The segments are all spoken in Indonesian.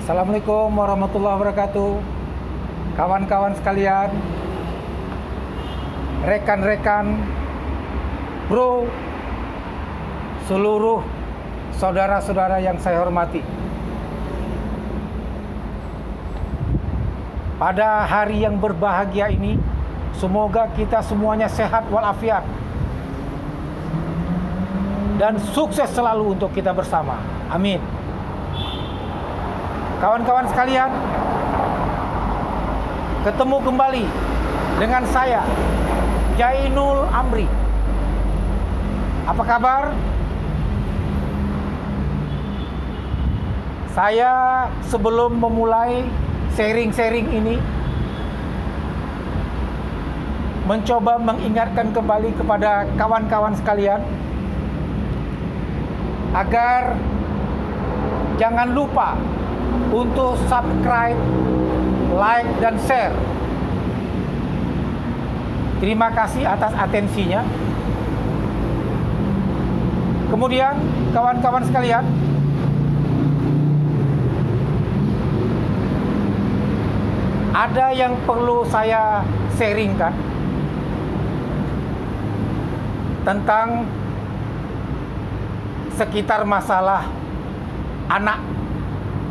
Assalamualaikum warahmatullahi wabarakatuh. Kawan-kawan sekalian, rekan-rekan, bro, seluruh saudara-saudara yang saya hormati. Pada hari yang berbahagia ini, semoga kita semuanya sehat walafiat dan sukses selalu untuk kita bersama. Amin. Kawan-kawan sekalian, ketemu kembali dengan saya, Jainul Amri. Apa kabar? Saya sebelum memulai sharing-sharing ini mencoba mengingatkan kembali kepada kawan-kawan sekalian agar jangan lupa untuk subscribe, like, dan share. Terima kasih atas atensinya. Kemudian kawan-kawan sekalian, ada yang perlu saya sharingkan tentang sekitar masalah anak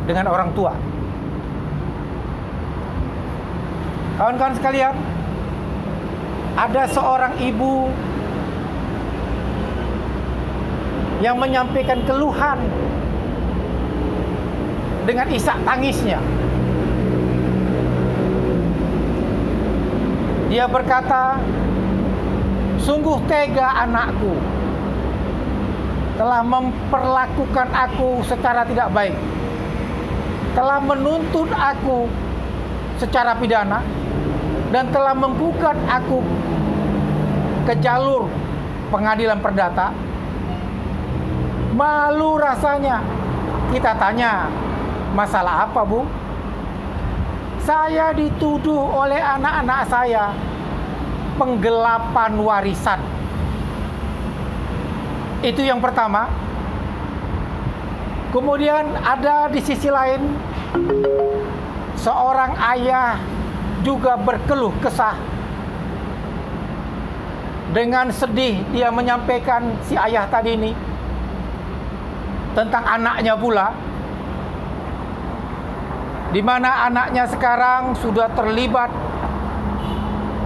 dengan orang tua. Kawan-kawan sekalian, ada seorang ibu yang menyampaikan keluhan dengan isak tangisnya. Dia berkata, "Sungguh tega anakku telah memperlakukan aku secara tidak baik, telah menuntut aku secara pidana, dan telah menggugat aku ke jalur pengadilan perdata. Malu rasanya." Kita tanya, "Masalah apa, Bu?" "Saya dituduh oleh anak-anak saya penggelapan warisan." Itu yang pertama. Kemudian ada di sisi lain seorang ayah juga berkeluh kesah. Dengan sedih dia menyampaikan, si ayah tadi ini, tentang anaknya pula, di mana anaknya sekarang sudah terlibat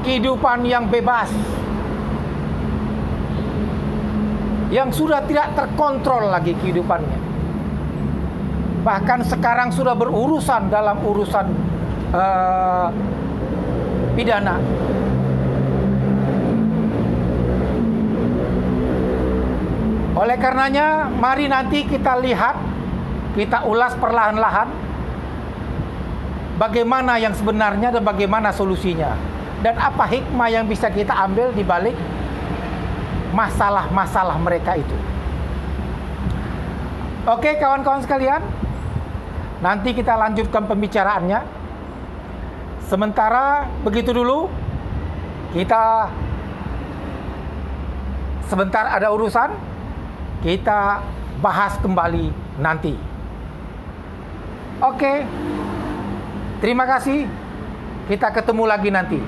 kehidupan yang bebas, yang sudah tidak terkontrol lagi kehidupannya. Bahkan sekarang sudah berurusan dalam urusan pidana. Oleh karenanya, mari nanti kita lihat, kita ulas perlahan-lahan bagaimana yang sebenarnya dan bagaimana solusinya, dan apa hikmah yang bisa kita ambil di balik masalah-masalah mereka itu. Oke, kawan-kawan sekalian, nanti kita lanjutkan pembicaraannya. Sementara begitu dulu, kita sebentar ada urusan, kita bahas kembali nanti. Oke, terima kasih. Kita ketemu lagi nanti.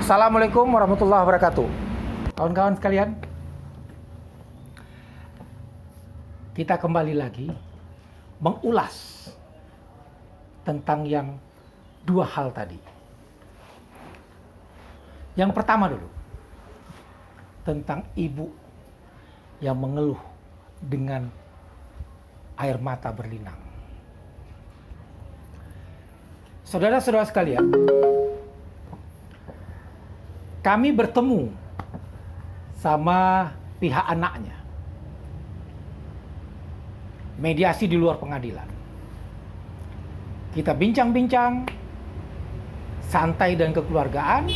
Assalamualaikum warahmatullahi wabarakatuh. Kawan-kawan sekalian, kita kembali lagi mengulas tentang yang dua hal tadi. Yang pertama dulu, tentang ibu yang mengeluh dengan air mata berlinang. Saudara-saudara sekalian, kami bertemu sama pihak anaknya, mediasi di luar pengadilan. Kita bincang-bincang santai dan kekeluargaan.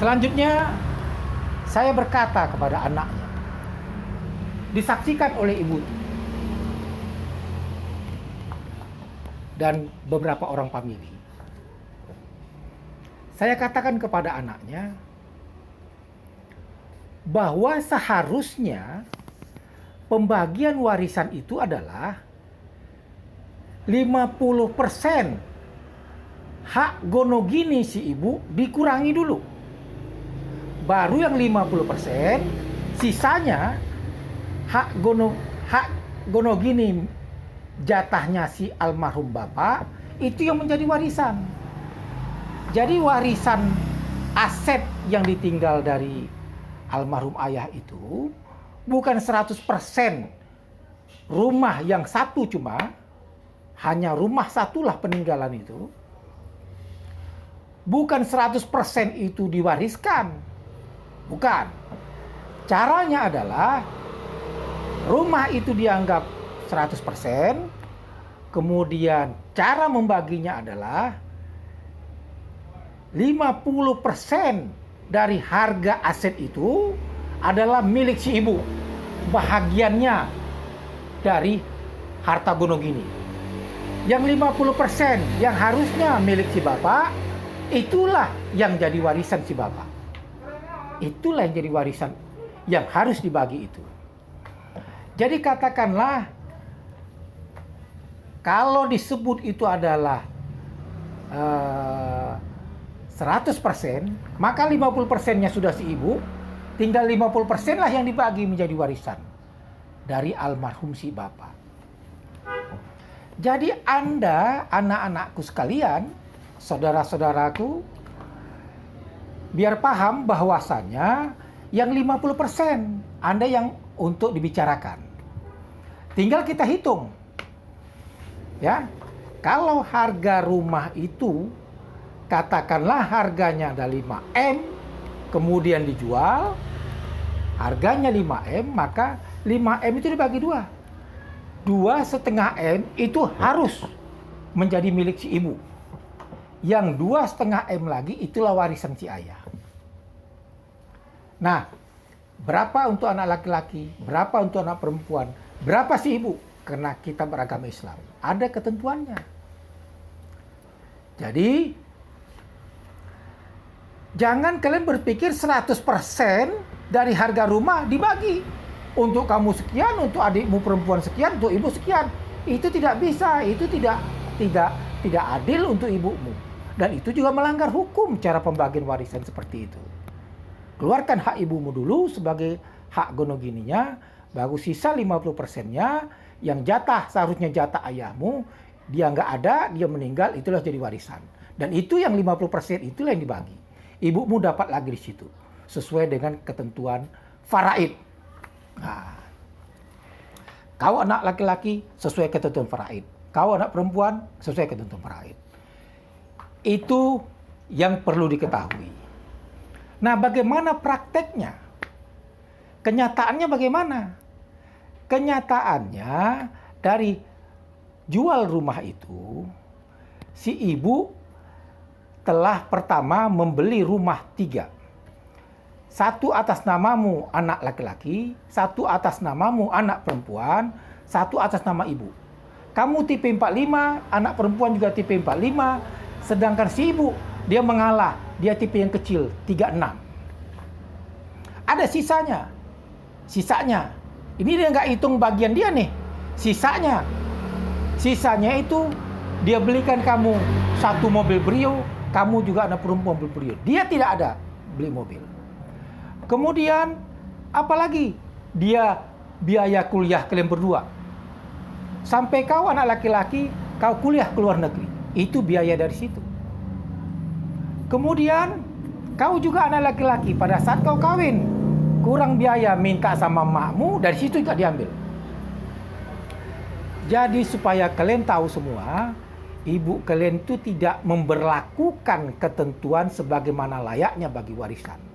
Selanjutnya saya berkata kepada anaknya, disaksikan oleh ibu dan beberapa orang famili. Saya katakan kepada anaknya bahwa seharusnya pembagian warisan itu adalah 50% hak gonogini si ibu dikurangi dulu. Baru yang 50%, sisanya hak gonogini jatahnya si almarhum bapak itu yang menjadi warisan. Jadi warisan aset yang ditinggal dari almarhum ayah itu bukan 100% rumah yang satu, cuma hanya rumah satulah peninggalan itu. Bukan 100% itu diwariskan. Bukan. Caranya adalah rumah itu dianggap 100%, kemudian cara membaginya adalah 50% dari harga aset itu adalah milik si ibu. Bahagiannya dari harta gonogini. Yang 50% yang harusnya milik si bapak, itulah yang jadi warisan si bapak. Itulah yang jadi warisan yang harus dibagi itu. Jadi katakanlah kalau disebut itu adalah 100%, maka 50%-nya sudah si ibu, tinggal 50% lah yang dibagi menjadi warisan dari almarhum si bapak. Jadi Anda, anak-anakku sekalian, saudara-saudaraku, biar paham bahwasannya yang 50% Anda yang untuk dibicarakan. Tinggal kita hitung. Ya. Kalau harga rumah itu katakanlah harganya ada 5M, kemudian dijual, harganya 5M, maka 5M itu dibagi 2. 2,5M itu harus menjadi milik si ibu. Yang 2,5M lagi itulah warisan si ayah. Nah, berapa untuk anak laki-laki, berapa untuk anak perempuan, berapa si ibu? Karena kita beragama Islam, ada ketentuannya. Jadi, jangan kalian berpikir 100% dari harga rumah dibagi. Untuk kamu sekian, untuk adikmu perempuan sekian, untuk ibu sekian. Itu tidak bisa, itu tidak adil untuk ibumu. Dan itu juga melanggar hukum cara pembagian warisan seperti itu. Keluarkan hak ibumu dulu sebagai hak gonogininya, baru sisa 50%-nya yang jatah seharusnya jatah ayahmu, dia nggak ada, dia meninggal, itulah jadi warisan. Dan itu yang 50% itulah yang dibagi. Ibumu dapat lagi di situ sesuai dengan ketentuan faraid. Nah, kau anak laki-laki sesuai ketentuan faraid. Kau anak perempuan sesuai ketentuan faraid. Itu yang perlu diketahui. Nah, bagaimana prakteknya? Kenyataannya bagaimana? Kenyataannya dari jual rumah itu, si ibu telah pertama membeli rumah 3. 1 atas namamu anak laki-laki, 1 atas namamu anak perempuan, 1 atas nama ibu. Kamu tipe 45, anak perempuan juga tipe 45, sedangkan si ibu dia mengalah, dia tipe yang kecil 36. Ada sisanya. Ini dia nggak hitung bagian dia nih. Sisanya itu dia belikan kamu 1 mobil Brio, kamu juga anak perempuan mobil Brio. Dia tidak ada beli mobil. Kemudian apalagi dia biaya kuliah kalian berdua. Sampai kau anak laki-laki, kau kuliah ke luar negeri. Itu biaya dari situ. Kemudian kau juga anak laki-laki, pada saat kau kawin, kurang biaya minta sama makmu, dari situ juga diambil. Jadi supaya kalian tahu semua, ibu kalian itu tidak memberlakukan ketentuan sebagaimana layaknya bagi warisan.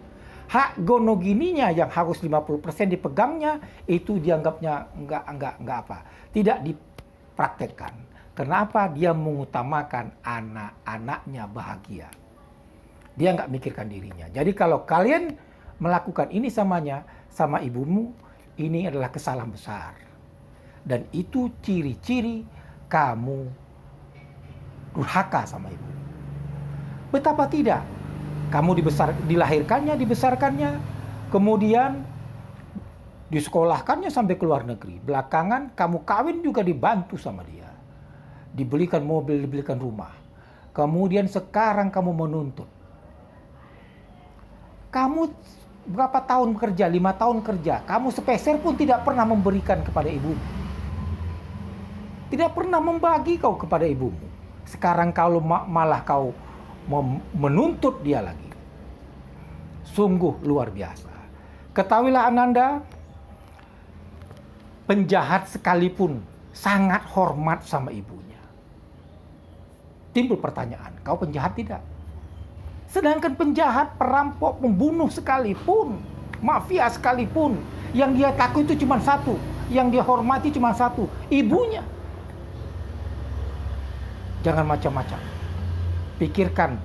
Hak gonogininya yang harus 50% dipegangnya, itu dianggapnya enggak apa. Tidak dipraktekkan. Kenapa? Dia mengutamakan anak-anaknya bahagia. Dia nggak mikirkan dirinya. Jadi kalau kalian melakukan ini sama ibumu, ini adalah kesalahan besar. Dan itu ciri-ciri kamu durhaka sama ibu. Betapa tidak? Kamu dibesarkannya, kemudian Disekolahkannya sampai ke luar negeri. Belakangan kamu kawin juga dibantu sama dia. Dibelikan mobil, dibelikan rumah. Kemudian sekarang kamu menuntut. Kamu berapa tahun kerja? 5 tahun kerja. Kamu sepeser pun tidak pernah memberikan kepada ibumu. Tidak pernah membagi kau kepada ibumu. Sekarang kalau malah kau menuntut dia lagi. Sungguh luar biasa. Ketahuilah Ananda, penjahat sekalipun sangat hormat sama ibunya. Timbul pertanyaan, kau penjahat tidak? Sedangkan penjahat, perampok, pembunuh sekalipun, mafia sekalipun, yang dia takut itu cuma satu, yang dia hormati cuma satu, ibunya. Jangan macam-macam. Pikirkan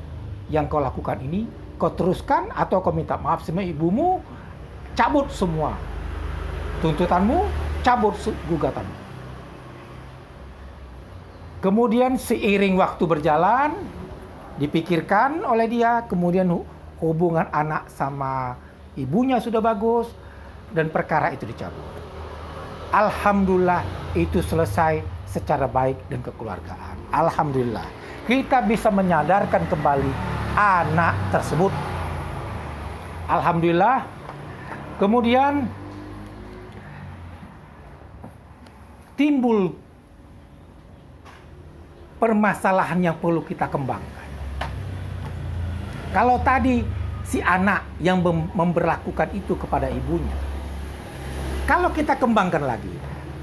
yang kau lakukan ini, kau teruskan atau kau minta maaf sama ibumu, cabut semua tuntutanmu, cabut gugatanmu. Kemudian seiring waktu berjalan, dipikirkan oleh dia, kemudian hubungan anak sama ibunya sudah bagus, dan perkara itu dicabut. Alhamdulillah itu selesai secara baik dan kekeluargaan. Alhamdulillah kita bisa menyadarkan kembali anak tersebut. Alhamdulillah. Kemudian timbul permasalahan yang perlu kita kembangkan. Kalau tadi si anak yang memberlakukan itu kepada ibunya, kalau kita kembangkan lagi,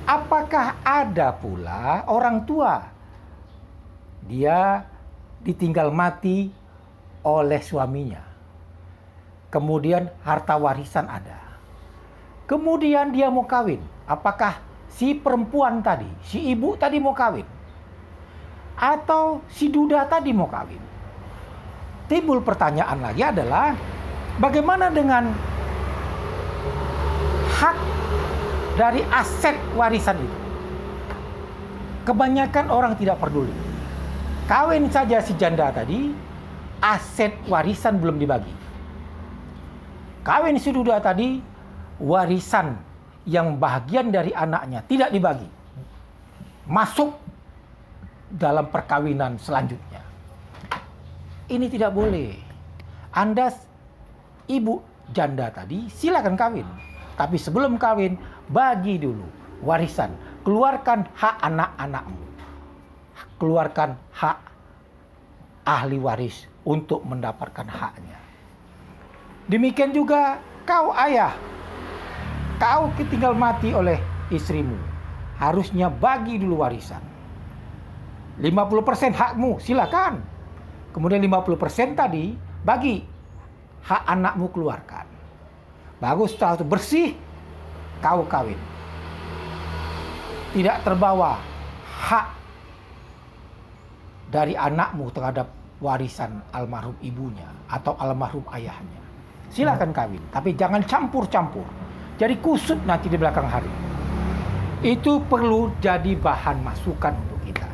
apakah ada pula orang tua dia ditinggal mati oleh suaminya, kemudian harta warisan ada, kemudian dia mau kawin, apakah si perempuan tadi, si ibu tadi mau kawin, atau si duda tadi mau kawin? Timbul pertanyaan lagi adalah, bagaimana dengan hak dari aset warisan itu? Kebanyakan orang tidak peduli. Kawin saja si janda tadi, aset warisan belum dibagi. Kawin si duda tadi, warisan yang bagian dari anaknya tidak dibagi. Masuk dalam perkawinan selanjutnya. Ini tidak boleh. Anda ibu janda tadi silakan kawin. Tapi sebelum kawin, bagi dulu warisan. Keluarkan hak anak-anakmu. Keluarkan hak ahli waris untuk mendapatkan haknya. Demikian juga kau ayah. Kau ketinggal mati oleh istrimu. Harusnya bagi dulu warisan. 50% hakmu, silakan. Kemudian 50% tadi bagi, hak anakmu keluarkan. Bagus, setelah itu bersih, kau kawin. Tidak terbawa hak dari anakmu terhadap warisan almarhum ibunya atau almarhum ayahnya. Silakan kawin, tapi jangan campur-campur. Jadi kusut nanti di belakang hari. Itu perlu jadi bahan masukan untuk kita.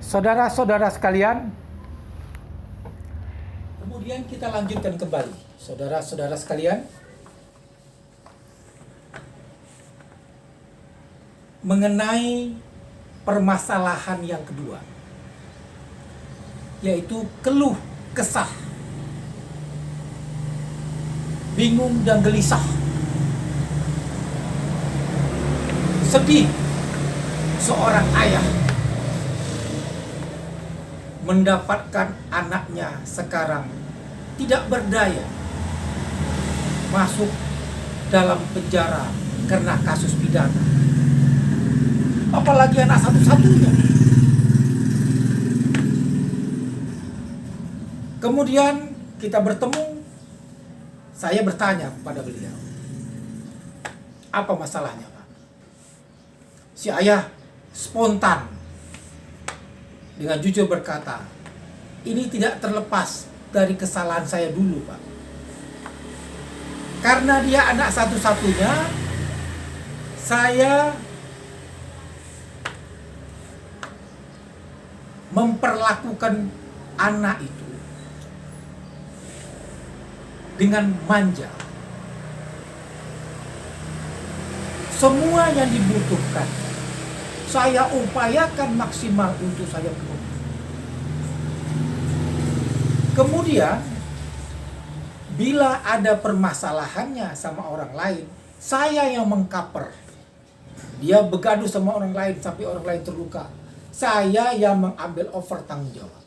Saudara-saudara sekalian, kemudian kita lanjutkan kembali. Saudara-saudara sekalian, mengenai permasalahan yang kedua, yaitu keluh kesah, bingung dan gelisah, sedih seorang ayah mendapatkan anaknya sekarang tidak berdaya, masuk dalam penjara karena kasus pidana. Apalagi anak satu-satunya. Kemudian kita bertemu, saya bertanya kepada beliau, apa masalahnya, Pak? Si ayah spontan dengan jujur berkata, ini tidak terlepas dari kesalahan saya dulu, Pak. Karena dia anak satu-satunya, saya memperlakukan anak itu dengan manja. Semua yang dibutuhkan saya upayakan maksimal untuk saya penuhi. Kemudian bila ada permasalahannya sama orang lain, saya yang mengcover. Dia begaduh sama orang lain sampai orang lain terluka, saya yang mengambil over tanggung jawab.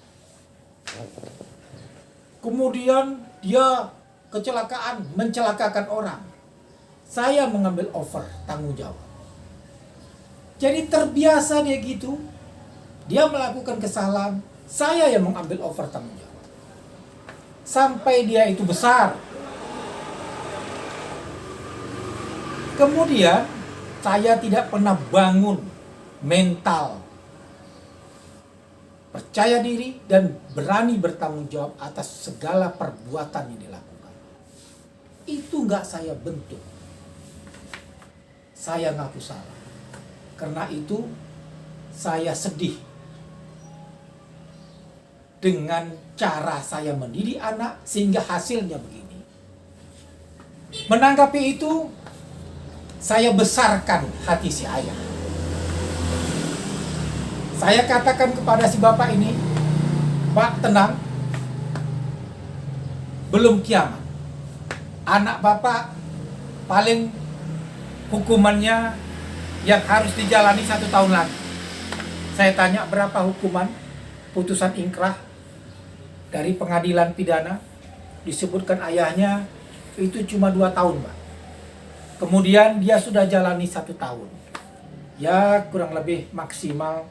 Kemudian dia kecelakaan, mencelakakan orang, saya mengambil over tanggung jawab. Jadi terbiasa dia gitu. Dia melakukan kesalahan, saya yang mengambil over tanggung jawab. Sampai dia itu besar. Kemudian saya tidak pernah bangun mental percaya diri dan berani bertanggung jawab atas segala perbuatan yang dilakukan. Itu nggak saya bentuk. Saya ngaku salah. Karena itu saya sedih dengan cara saya mendidik anak sehingga hasilnya begini. Menanggapi itu, saya besarkan hati si ayah. Saya katakan kepada si bapak ini, Pak, tenang, belum kiamat. Anak bapak paling hukumannya yang harus dijalani 1 tahun lagi. Saya tanya berapa hukuman putusan ingkrah dari pengadilan pidana. Disebutkan ayahnya itu cuma 2 tahun, Pak. Kemudian dia sudah jalani 1 tahun. Ya kurang lebih maksimal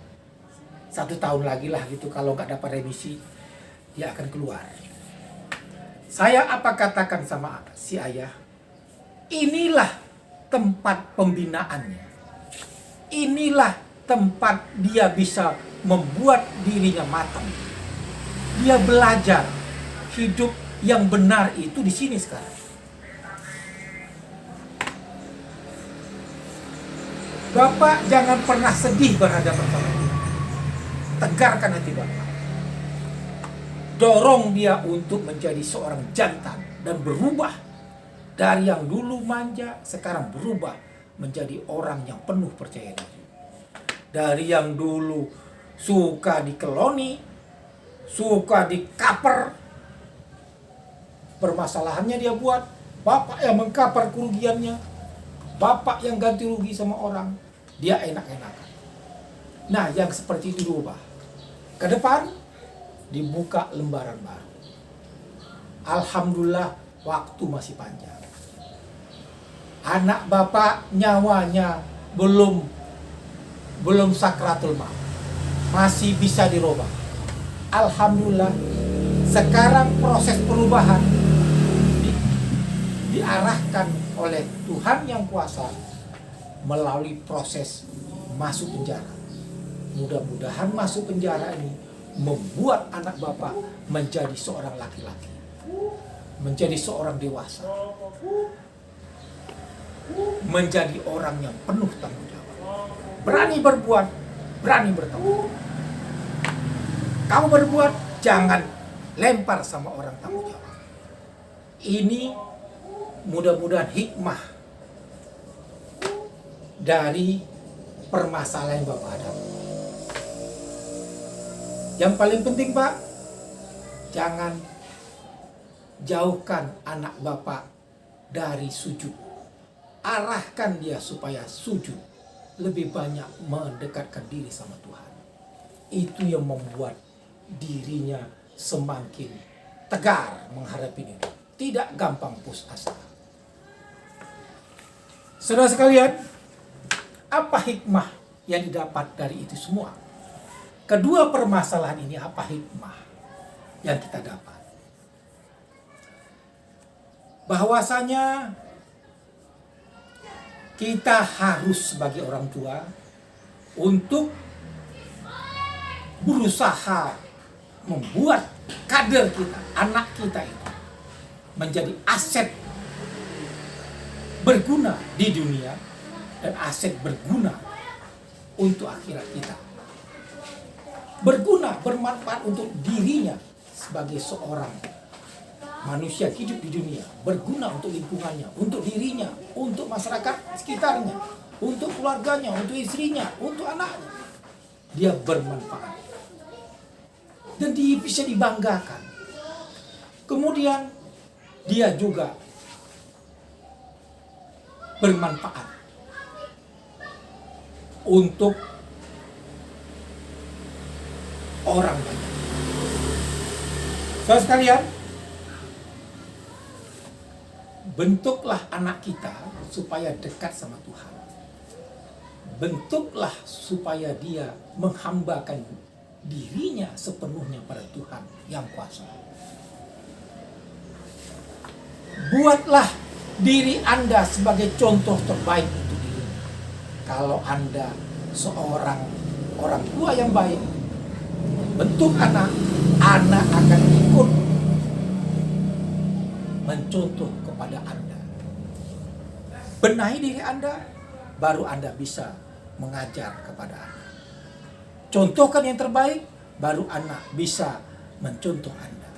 1 tahun lagi lah gitu. Kalau nggak dapat remisi, dia akan keluar. Saya apa katakan sama si ayah? Inilah tempat pembinaannya. Inilah tempat dia bisa membuat dirinya matang. Dia belajar hidup yang benar itu di sini sekarang. Bapak jangan pernah sedih berhadapan sama dia. Tegarkan hati Bapak. Dorong dia untuk menjadi seorang jantan dan berubah dari yang dulu manja, sekarang berubah menjadi orang yang penuh percaya diri. Dari yang dulu suka dikeloni, suka dikaper, permasalahannya dia buat, bapak yang mengkaper kerugiannya, bapak yang ganti rugi sama orang, dia enak-enakan. Nah, yang seperti itu diubah. Ke depan dibuka lembaran baru. Alhamdulillah waktu masih panjang. Anak bapak nyawanya belum sakratul maut, masih bisa dirubah. Alhamdulillah sekarang proses perubahan diarahkan oleh Tuhan yang kuasa melalui proses masuk penjara. Mudah-mudahan masuk penjara ini membuat anak bapak menjadi seorang laki-laki, menjadi seorang dewasa, menjadi orang yang penuh tanggung jawab, berani berbuat, berani bertanggung jawab. Kamu berbuat, jangan lempar sama orang tanggung jawab. Ini mudah-mudahan hikmah dari permasalahan yang Bapak hadapi. Yang paling penting, Pak, jangan jauhkan anak Bapak dari sujud. Arahkan dia supaya sujud, lebih banyak mendekatkan diri sama Tuhan. Itu yang membuat dirinya semakin tegar menghadapi ini. Tidak gampang putus asa. Saudara sekalian, apa hikmah yang didapat dari itu semua? Kedua permasalahan ini, apa hikmah yang kita dapat? Bahwasanya kita harus sebagai orang tua untuk berusaha membuat kader kita, anak kita itu menjadi aset berguna di dunia dan aset berguna untuk akhirat kita. Berguna, bermanfaat untuk dirinya sebagai seorang manusia hidup di dunia, berguna untuk lingkungannya, untuk dirinya, untuk masyarakat sekitarnya. untuk keluarganya, untuk istrinya, untuk anaknya. Dia bermanfaat. Dan dia bisa dibanggakan. Kemudian dia juga bermanfaat untuk orang banyak. Saudara sekalian, bentuklah anak kita supaya dekat sama Tuhan. Bentuklah supaya dia menghambakan dirinya sepenuhnya pada Tuhan yang kuasa. Buatlah diri Anda sebagai contoh terbaik untuk diri. Kalau Anda seorang orang tua yang baik, bentuk anak akan ikut mencontoh kepada Anda. Benahi diri Anda, baru Anda bisa mengajar kepada anak. Contohkan yang terbaik, baru anak bisa mencontoh Anda.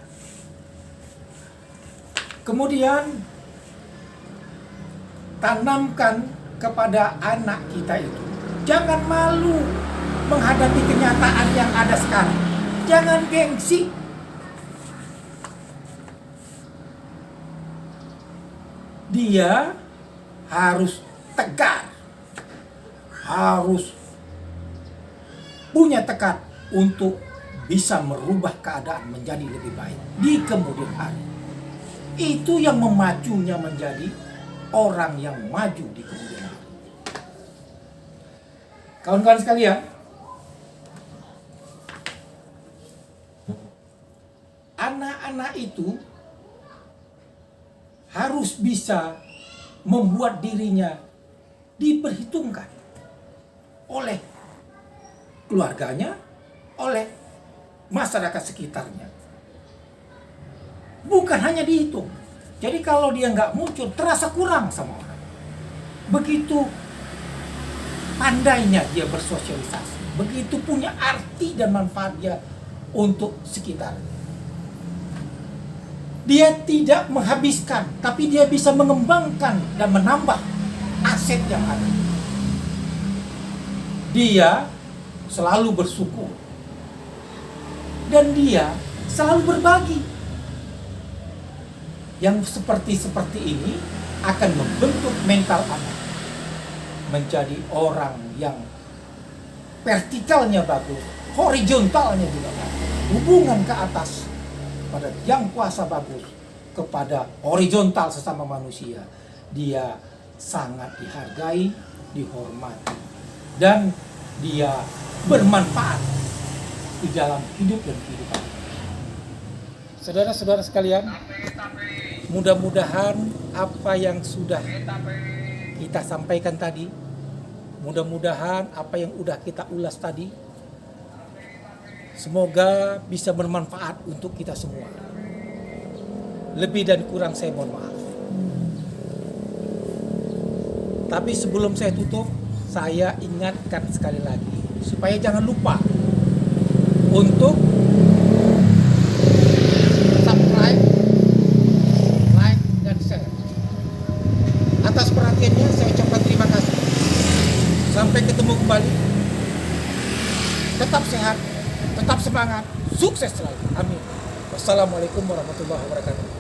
Kemudian tanamkan kepada anak kita itu, jangan malu menghadapi kenyataan yang ada sekarang. Jangan gengsi. Dia harus tegar, harus punya tekad untuk bisa merubah keadaan menjadi lebih baik di kemudian hari. Itu yang memacunya menjadi orang yang maju di kemudian hari. Kawan-kawan sekalian, anak-anak itu harus bisa membuat dirinya diperhitungkan oleh keluarganya, oleh masyarakat sekitarnya. Bukan hanya dihitung. Jadi kalau dia nggak muncul, terasa kurang sama orang. Begitu pandainya dia bersosialisasi, begitu punya arti dan manfaat dia untuk sekitarnya. Dia tidak menghabiskan, tapi dia bisa mengembangkan dan menambah aset yang ada. Dia selalu bersyukur. Dan dia selalu berbagi. Yang seperti ini akan membentuk mental anak. Menjadi orang yang vertikalnya bagus, horizontalnya juga bagus. Hubungan ke atas pada yang kuasa bagus, kepada horizontal sesama manusia. Dia sangat dihargai, dihormati, dan dia bermanfaat di dalam hidup dan kehidupan. Saudara-saudara sekalian, mudah-mudahan apa yang sudah kita sampaikan tadi, mudah-mudahan apa yang udah kita ulas tadi, semoga bisa bermanfaat untuk kita semua. Lebih dan kurang saya mohon maaf. Tapi sebelum saya tutup, saya ingatkan sekali lagi supaya jangan lupa untuk subscribe, like, dan share. Atas perhatiannya saya ucapkan terima kasih. Sampai ketemu kembali. Tetap sehat, tetap semangat, sukses selalu. Amin. Wassalamualaikum warahmatullahi wabarakatuh.